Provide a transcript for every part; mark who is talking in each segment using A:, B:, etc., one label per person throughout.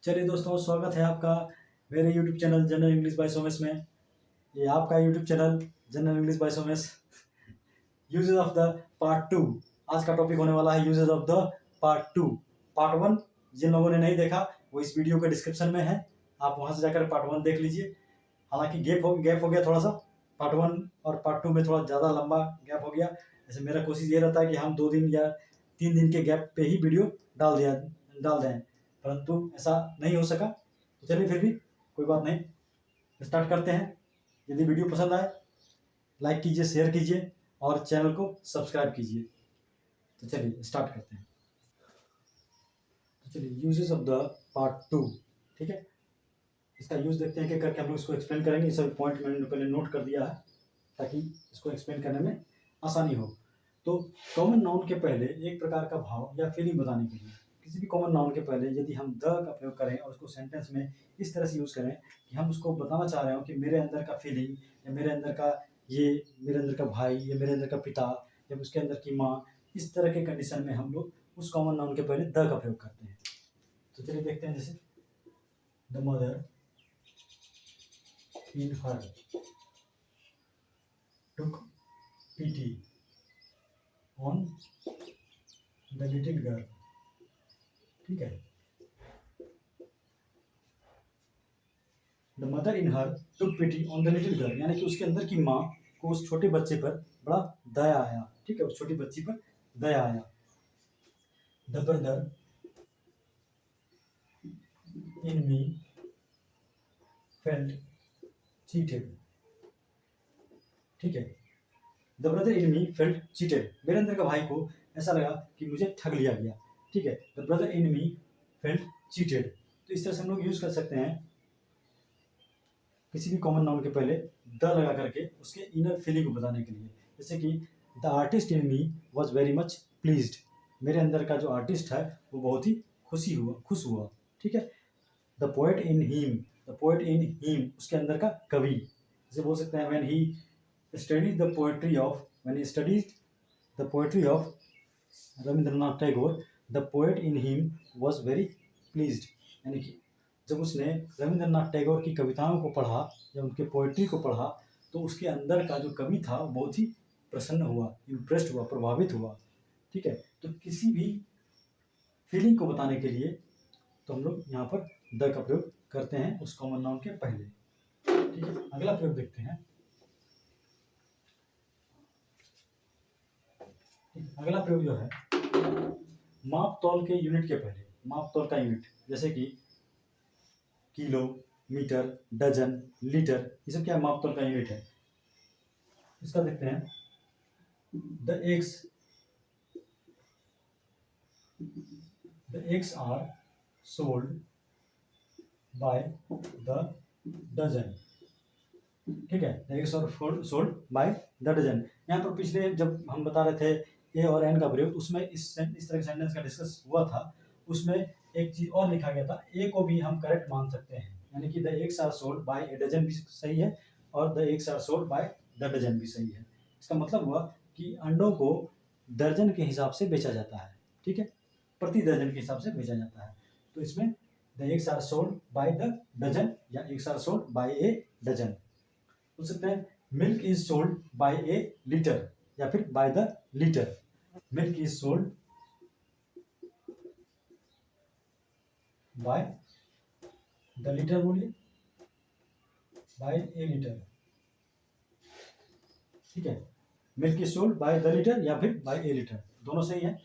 A: चलिए दोस्तों, स्वागत है आपका मेरे YouTube channel general English by Somesh में। ये आपका YouTube channel general English by Somesh. Uses of the part 2। आज का टॉपिक होने वाला है uses of the part 2। Part 1 जिन लोगों ने नहीं देखा वो इस वीडियो के डिस्क्रिप्शन में है, आप वहां से जाकर पार्ट 1 देख लीजिए। हालांकि गैप हो गया थोड़ा सा, पार्ट 1 और पार्ट 2 में थोड़ा ज़्यादा लंबा गैप हो गया। ऐसे मेरा कोशिश ये रहता है कि हम 2 दिन या 3 दिन के गैप पे ही वीडियो डाल दें, परंतु ऐसा नहीं हो सका। तो चलिए फिर भी कोई बात नहीं, स्टार्ट करते हैं। यदि वीडियो पसंद आए लाइक कीजिए, शेयर कीजिए और चैनल को सब्सक्राइब कीजिए। तो चलिए स्टार्ट करते हैं। तो चलिए यूजेस ऑफ द पार्ट 2, ठीक है। इसका यूज़ देखते हैं कि करके हम लोग इसको एक्सप्लेन करेंगे। ये सभी पॉइंट मैंने पहले नोट कर दिया है ताकि इसको एक्सप्लेन करने में आसानी हो। तो कॉमन नाउन के पहले एक प्रकार का भाव या फीलिंग बताने के लिए किसी भी कॉमन नाउन के पहले यदि हम द का प्रयोग करें और उसको सेंटेंस में इस तरह से यूज़ करें कि हम उसको बताना चाह रहे हो कि मेरे अंदर का फीलिंग या मेरे अंदर का भाई या मेरे अंदर का पिता या उसके अंदर की माँ, इस तरह के कंडीशन में हम लोग उस कॉमन नाउन के पहले द का प्रयोग करते हैं। तो चलिए देखते हैं। जैसे the mother in her took pity on the little girl, ठीक है। The mother in her took pity on the little girl, यानी कि उसके अंदर की माँ को उस छोटे बच्चे पर बड़ा दया आया, ठीक है, उस छोटी बच्ची पर दया आया। The brother in me felt cheated, ठीक है। The brother in me felt cheated, मेरे अंदर का भाई को ऐसा लगा कि मुझे ठग लिया गया, ठीक है। The brother in me felt cheated. तो इस तरह से हम लोग यूज कर सकते हैं किसी भी कॉमन नाउन के पहले द लगा करके उसके इनर फीलिंग को बताने के लिए। जैसे कि the artist in me was very much pleased, मेरे अंदर का जो आर्टिस्ट है वो बहुत ही खुश हुआ, ठीक है। द पोएट इन हीम, उसके अंदर का कवि, जैसे बोल सकते हैं when he studies the poetry of Rabindranath Tagore, the poet in him was very pleased, यानी कि जब उसने रविंद्रनाथ टैगोर की कविताओं को पढ़ा या उनके पोएट्री को पढ़ा तो उसके अंदर का जो कवि था बहुत ही प्रसन्न हुआ, इम्प्रेस्ड हुआ, प्रभावित हुआ, ठीक है। तो किसी भी फीलिंग को बताने के लिए तो हम लोग यहाँ पर द का प्रयोग करते हैं उस कॉमन नाउन के पहले, ठीक है। अगला प्रयोग देखते हैं। अगला प्रयोग जो है माप तौल के यूनिट के पहले, माप तौल का यूनिट जैसे कि किलो, मीटर, डजन, लीटर, ये सब क्या माप तौल का यूनिट है। इसका देखते हैं। The eggs are sold by the dozen, ठीक है। The eggs are sold by the dozen. यहाँ पर पिछले जब हम बता रहे थे ए और एन का प्रयोग, उसमें इस तरह के सेंटेंस का डिस्कस हुआ था। उसमें एक चीज और लिखा गया था, ए को भी हम करेक्ट मान सकते हैं, यानी कि the eggs are sold by a dozen भी सही है और the eggs are sold by the dozen भी सही है। इसका मतलब हुआ कि अंडों को दर्जन के हिसाब से बेचा जाता है, ठीक है, प्रति दर्जन के हिसाब से बेचा जाता है। तो इसमें the eggs are sold by the dozen या eggs are sold by a dozen. बोल सकते हैं milk is sold by a litre या फिर by the litre. Milk is sold by the litre, बोलिए बाय ए लीटर, ठीक है। Milk is sold by the litre या फिर बाय ए लीटर, दोनों सही है।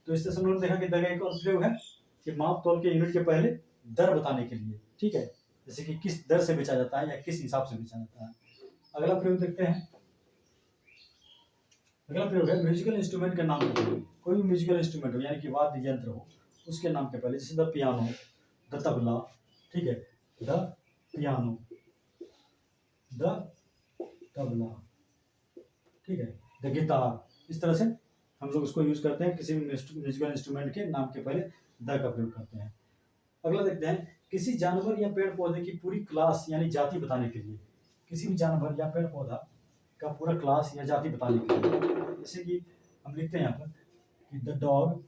A: तो इस तरह से हम लोगों ने देखा कि द का एक और प्रयोग है कि माप तौल के यूनिट के पहले दर बताने के लिए, ठीक है, जैसे कि किस दर से बेचा जाता है या किस हिसाब से बेचा जाता है। अगला प्रयोग देखते हैं। अगला प्रयोग है म्यूजिकल इंस्ट्रूमेंट के नाम के पहले, कोई भी म्यूजिकल इंस्ट्रूमेंट हो यानी कि वाद्य यंत्र हो उसके नाम के पहले, जैसे द पियानो, द तबला, ठीक है, द पियानो, द तबला, ठीक है, द गिटार। इस तरह से हम लोग उसको यूज करते हैं, किसी भी म्यूजिकल इंस्ट्रूमेंट के नाम के पहले द का प्रयोग करते हैं। अगला देखते हैं किसी जानवर या पेड़ पौधे की पूरी क्लास यानी जाति बताने के लिए, किसी भी जानवर या पेड़ पौधा का पूरा क्लास या जाति बताने के लिए, जैसे कि हम लिखते हैं यहाँ पर कि the dog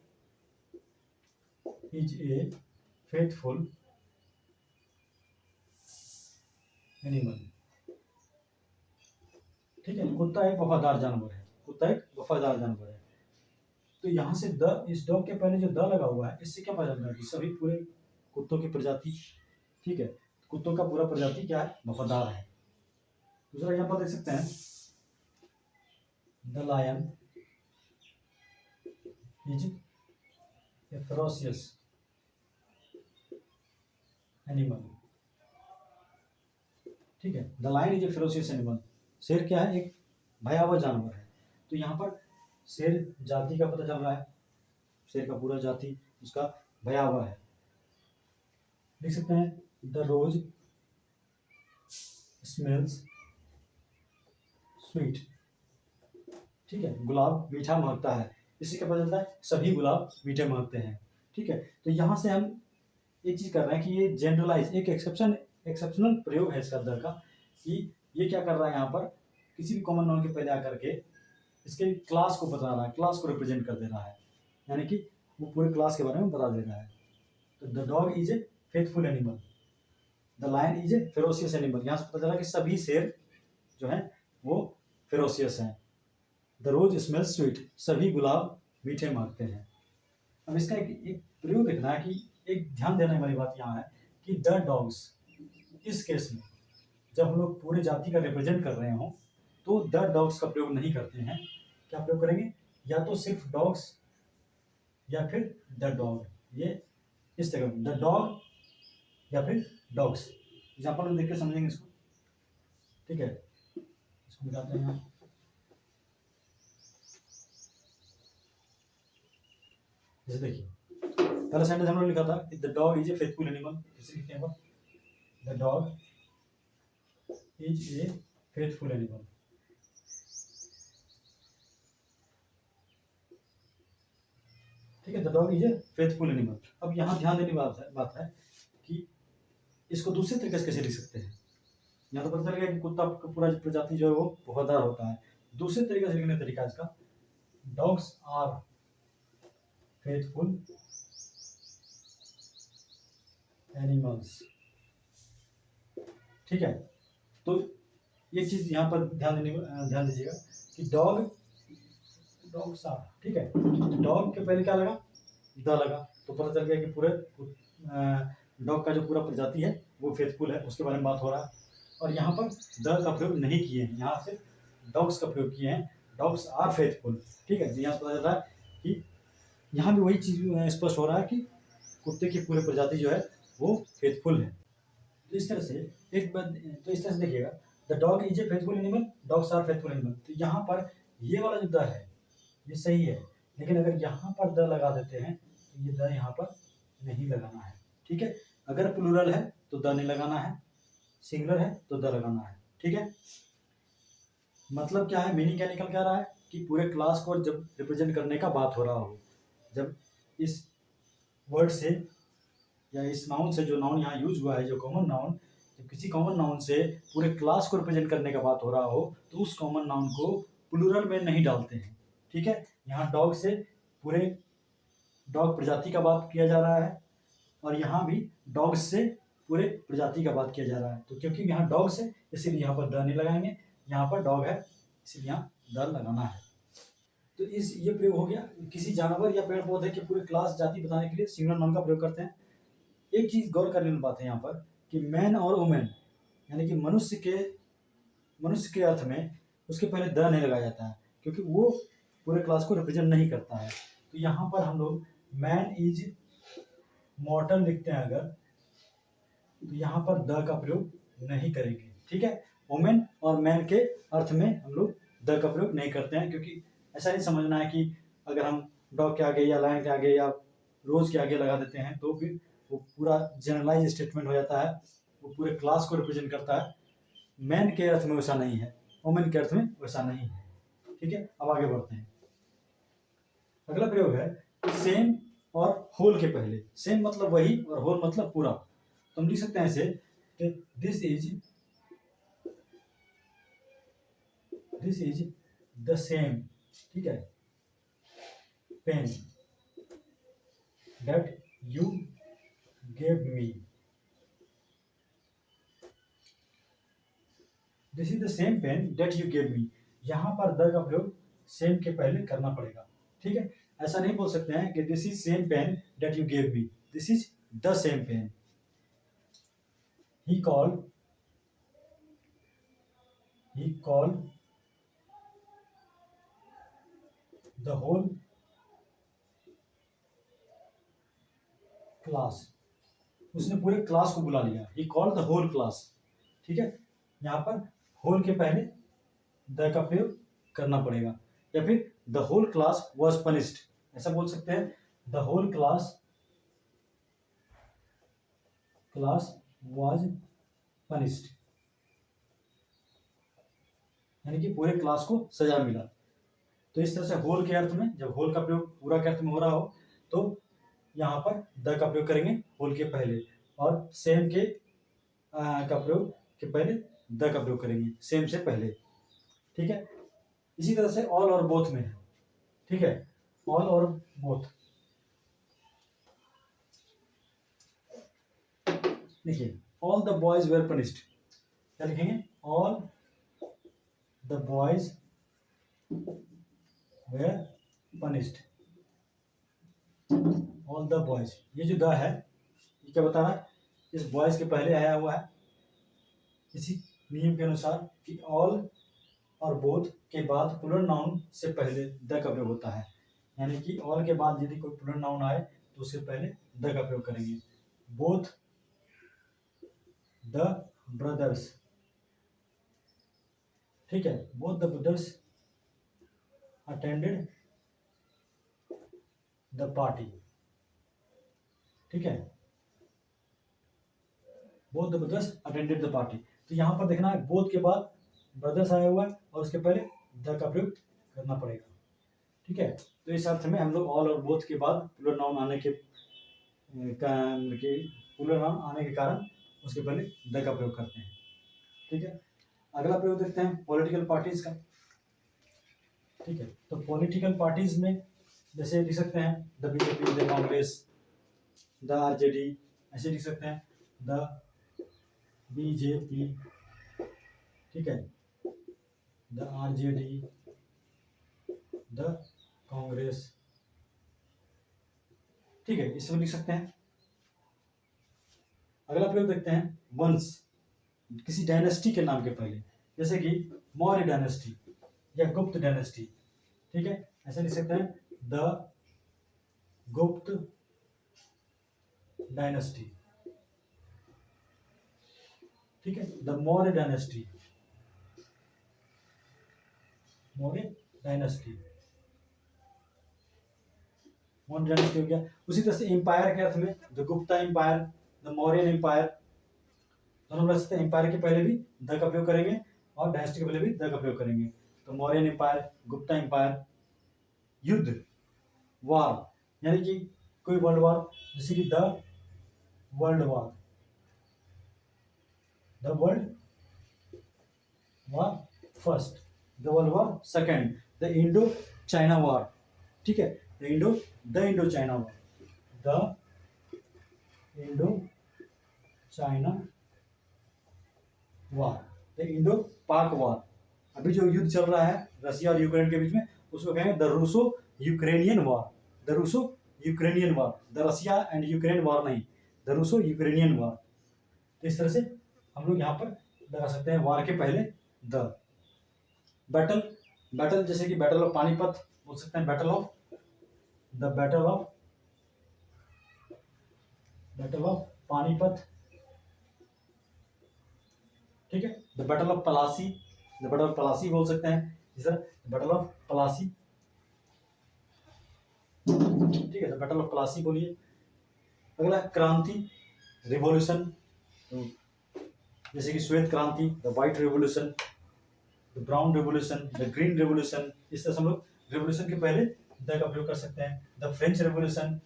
A: is a faithful animal. ठीक है, कुत्ता एक वफादार जानवर है, कुत्ता एक वफादार जानवर है। तो यहाँ से द, इस डॉग के पहले जो द लगा हुआ है, इससे क्या पता चल रहा है कि सभी पूरे कुत्तों की प्रजाति, ठीक है, कुत्तों का पूरा प्रजाति क्या है, वफादार है। दूसरा एग्जाम्पल देख सकते हैं, the lion is a ferocious animal. ठीक है, the lion is a ferocious animal. शेर क्या है, एक भयावह जानवर है। तो यहाँ पर शेर जाति का पता चल रहा है, शेर का पूरा जाति उसका भयावह है। देख सकते हैं, द रोज स्मेल्स स्वीट। ठीक है, गुलाब मीठा महकता है। इससे क्या पता चलता है, सभी गुलाब मीठे महकते हैं। ठीक है, तो यहाँ से हम एक चीज कर रहे हैं कि ये जनरलाइज एक एक्सेप्शनल प्रयोग है इसका दर का, कि ये क्या कर रहा है, यहाँ पर किसी भी कॉमन नाउन के पहले आकर के इसके क्लास को बता रहा है, क्लास को रिप्रेजेंट कर दे रहा है, यानी कि वो पूरे क्लास के बारे में बता दे रहा है। तो the dog is a faithful animal, the lion is a ferocious animal. यहाँ से पता चला कि सभी शेर जो हैं वो फेरोशियस हैं। द रोज स्मेल्स स्वीट, सभी गुलाब मीठे महकते हैं। अब इसका एक प्रयोग देखना है कि एक ध्यान देने वाली बात यहाँ है कि द डॉग्स, इस केस में जब हम लोग पूरे जाति का रिप्रेजेंट कर रहे हों तो द डॉग्स का प्रयोग नहीं करते हैं। क्या प्रयोग करेंगे, या तो सिर्फ डॉग्स या फिर द डॉग, ये इस तरह द डॉग या फिर डॉग्स। एग्जाम्पल में देख के समझेंगे इसको। ठीक है, इसको मिटाते हैं यहाँ। जैसे देखिए, पहला सेंटेंस हम लोग लिखा था the dog is a faithful animal. इसे लिखते हैं, the dog is a faithful animal. ठीक है, the dog is a faithful animal. अब यहाँ ध्यान देने की बात है कि इसको दूसरे तरीके से कैसे लिख सकते हैं। यहाँ तो पता चल गया कि कुत्ता का पूरा प्रजाति जो है वो वफादार होता है। दूसरे तरीके से लिखने का तरीका इसका, डॉग्स आर फेथफुल एनिमल्स। ठीक है, तो ये चीज यहाँ पर ध्यान दीजिएगा कि डॉग्स आर, ठीक है, डॉग के पहले क्या लगा, द लगा, तो पता चल गया कि पूरे डॉग का जो पूरा प्रजाति है वो फेथफुल है, उसके बारे में बात हो रहा है। और यहाँ पर द का प्रयोग नहीं किए हैं, यहाँ से डॉग्स का प्रयोग किए हैं, डॉग्स आर फेथफुल। ठीक है, यहाँ से पता चल रहा है कि यहाँ भी वही चीज स्पष्ट हो रहा है कि कुत्ते की पूरी प्रजाति जो है वो फेथफुल है। तो इस तरह से तो इस तरह से देखिएगा, the dog is a faithful animal, dogs are faithful animal. तो यहाँ पर ये वाला जो द है ये सही है, लेकिन अगर यहाँ पर द लगा देते हैं तो ये द यहाँ पर नहीं लगाना है। ठीक है, अगर प्लूरल है तो द नहीं लगाना है, सिंगुलर है तो द लगाना है। ठीक है, मतलब क्या है, मीनिंग क्या निकल के आ रहा है कि पूरे क्लास को जब रिप्रेजेंट करने का बात हो रहा हो, जब इस वर्ड से या इस नाउन से, जो नाउन यहाँ यूज हुआ है, जो कॉमन नाउन, जब किसी कॉमन नाउन से पूरे क्लास को रिप्रेजेंट करने का बात हो रहा हो तो उस कॉमन नाउन को प्लूरल में नहीं डालते हैं। ठीक है, यहाँ डॉग से पूरे डॉग प्रजाति का बात किया जा रहा है और यहाँ भी डॉग्स से पूरे प्रजाति का बात किया जा रहा है। तो क्योंकि यहाँ डॉग्स है इसीलिए यहाँ पर द नहीं लगाएंगे, यहाँ पर डॉग है इसीलिए यहाँ द लगाना है। तो ये प्रयोग हो गया। किसी जानवर या पेड़ पौधे के पूरे क्लास जाति बताने के लिए सिंगुलर नाउन का प्रयोग करते हैं। एक चीज गौर करने वाली बात है यहाँ पर कि मैन और वुमेन, यानी कि मनुष्य के अर्थ में उसके पहले द नहीं लगाया जाता है, क्योंकि वो पूरे क्लास को रिप्रेजेंट नहीं करता है। तो यहाँ पर हम लोग मैन इज मॉर्टल लिखते हैं अगर, तो यहाँ पर द का प्रयोग नहीं करेंगे। ठीक है, वुमेन और मैन के अर्थ में हम लोग द का प्रयोग नहीं करते हैं, क्योंकि ऐसा नहीं समझना है कि अगर हम डॉग के आगे या लायन के आगे या रोज के आगे लगा देते हैं तो फिर वो पूरा जनरलाइज स्टेटमेंट हो जाता है, वो पूरे क्लास को रिप्रेजेंट करता है। मैन के अर्थ में वैसा नहीं है, वुमेन के अर्थ में वैसा नहीं है। ठीक है, अब आगे बढ़ते हैं। अगला प्रयोग है सेम और होल के पहले। सेम मतलब वही और होल मतलब पूरा। तो हम लिख सकते हैं ऐसे, दिस इज द सेम, ठीक है, pen that you gave me। This is the same pen that you gave me, यहाँ पर द का प्रयोग सेम के पहले करना पड़ेगा, ठीक है। ऐसा नहीं बोल सकते हैं कि this is same pen that you gave me, this is the same pen. He called the whole class, उसने पूरे क्लास को बुला लिया, he called the whole class, ठीक है। यहाँ पर होल के पहले द का प्रयोग करना पड़ेगा, या फिर the whole class was punished, ऐसा बोल सकते हैं, the whole class was punished, यानी कि पूरे क्लास को सजा मिला। तो इस तरह से होल के अर्थ में, जब होल का प्रयोग पूरा के अर्थ में हो रहा हो तो यहाँ पर द का प्रयोग करेंगे होल के पहले, और सेम के का प्रयोग के पहले द का प्रयोग करेंगे सेम से पहले, ठीक है। इसी तरह से ऑल और बोथ में है, ठीक है, ऑल और बोथ। देखिए all the boys were punished, क्या लिखेंगे, all the boys were punished, all the boys, ये जो द है ये क्या बता रहा है, इस बॉयज के पहले आया हुआ है, इसी नियम के अनुसार कि ऑल और बोथ के बाद प्लूरल नाउन से पहले द का प्रयोग होता है, यानी कि ऑल के बाद यदि कोई प्लूरल नाउन आए तो उससे पहले द का प्रयोग करेंगे। बोथ द ब्रदर्स, ठीक है, both the brothers attended the party, ठीक है, both the brothers attended the party. तो यहाँ पर देखना है बोथ के बाद ब्रदर्स आया हुआ है और उसके पहले द का प्रयोग करना पड़ेगा, ठीक है। तो इस अर्थ में हम लोग ऑल और बोथ के बाद प्लूरल नाउन आने के प्लूरल नाउन आने के कारण उसके पहले द का प्रयोग करते हैं, ठीक है। अगला प्रयोग देखते हैं पॉलिटिकल पार्टीज का, ठीक है। तो पॉलिटिकल पार्टीज में जैसे लिख सकते हैं the BJP, the Congress, the RJD, ऐसे लिख सकते हैं द बीजेपी, ठीक है, द आरजेडी, द कांग्रेस, ठीक है, इसमें लिख सकते हैं। अगला प्रयोग देखते हैं वंश, किसी डायनेस्टी के नाम के पहले, जैसे कि मौर्य डायनेस्टी या गुप्त डायनेस्टी, ठीक है, ऐसे लिख सकते हैं द गुप्त डायनेस्टी, ठीक है, the Maurya dynasty, Maurya dynasty, Maurya dynasty हो गया। उसी तरह से एम्पायर के अर्थ में the Gupta empire, the Mauryan empire, दोनों रख सकते हैं, एम्पायर के पहले भी द का प्रयोग करेंगे और डायनेस्टी के पहले भी द का प्रयोग करेंगे। तो मौर्यन एम्पायर, गुप्ता एम्पायर, युद्ध, वार, यानी कि कोई वर्ल्ड वार, जैसे कि the world war, the world war first, the world war second, the Indo China war, ठीक है, the Indo China war, the Indo China war, the Indo पाक वार। अभी जो युद्ध चल रहा है रसिया और यूक्रेन के बीच में उसको कहेंगे the Russo Ukrainian war, the Russo Ukrainian war, the Russia and Ukraine war नहीं, द रूसो यूक्रेनियन वार। तो इस तरह से हम लोग यहाँ पर लगा सकते हैं वार के पहले द। बैटल, बैटल जैसे कि बैटल ऑफ पानीपत बोल सकते हैं, battle of the battle of Panipat, ठीक है, the battle of Plassey, the battle of Plassey बोल सकते हैं, इस तरह बैटल ऑफ पलासी, ठीक है, द बैटल ऑफ पलासी बोलिए। अगला क्रांति, रिवॉल्यूशन, तो जैसे कि श्वेत क्रांति, the white revolution, the brown revolution, the green revolution, इस तरह से हम लोग रिवॉल्यूशन के पहले द का प्रयोग कर सकते हैं। द फ्रेंच रिवॉल्यूशन,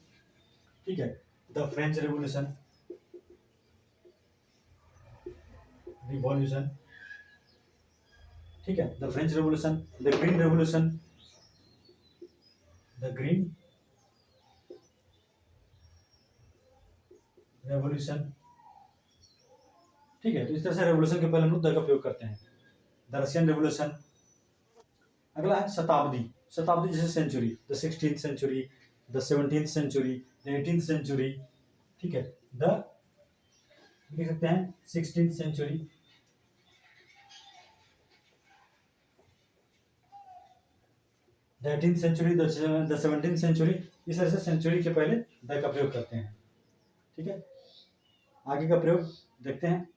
A: ठीक है, द फ्रेंच रिवॉल्यूशन, रिवॉल्यूशन, ठीक है, the French revolution, the green revolution, the green revolution, ठीक है। तो इस तरह से रेवोल्यूशन के पहले हम लोग द का प्रयोग करते हैं। The Russian revolution. अगला है शताब्दी। शताब्दी जैसे century, the 16th century, the 17th century, the 18th century. ठीक है, द लिख सकते हैं 16th century, the 18th century, the 17th century. इस तरह से सेंचुरी के पहले द का प्रयोग करते हैं। ठीक है, आगे का प्रयोग देखते हैं।